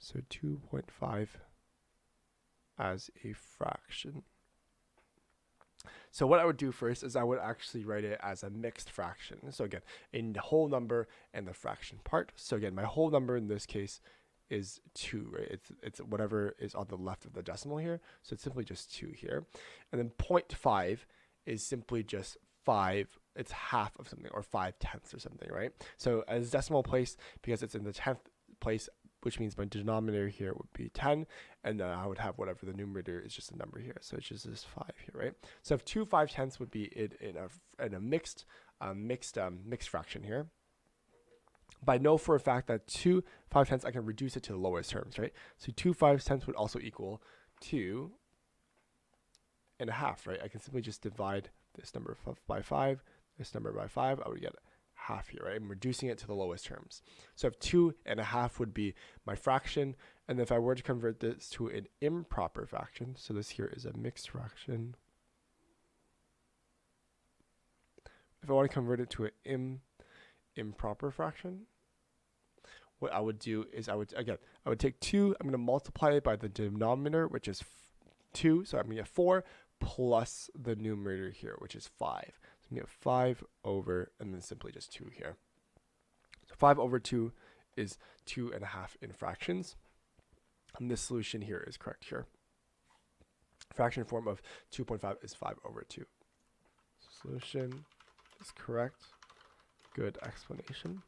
So 2.5 as a fraction. So what I would do first is I would actually write it as a mixed fraction. So again, in the whole number and the fraction part. So again, my whole number in this case is 2, right? It's whatever is on the left of the decimal here. So it's simply just 2 here. And then 0.5 is simply just 5. It's half of something, or 5/10 or something, right? So as decimal place, because it's in the 10th place, which means my denominator here would be 10, and then I would have whatever the numerator is, just a number here. So it's just this 5 here, right? So if 2 5/10 would be in a mixed fraction here. But I know for a fact that 2 5/10 I can reduce it to the lowest terms, right? So 2 5/10 would also equal 2 1/2, right? I can simply just divide this number by 5, this number by 5. I would get half here, right? I'm reducing it to the lowest terms. So if 2 1/2 would be my fraction, and if I were to convert this to an improper fraction, so this here is a mixed fraction. If I want to convert it to an improper fraction, what I would do is I would take 2, I'm going to multiply it by the denominator, which is 2, so I'm going to get 4 plus the numerator here, which is 5. So I'm going to get 5 over, and then simply just 2 here. So 5 over 2 is 2 1/2 in fractions. And this solution here is correct here. Fraction form of 2.5 is 5 over 2. Solution is correct. Good explanation.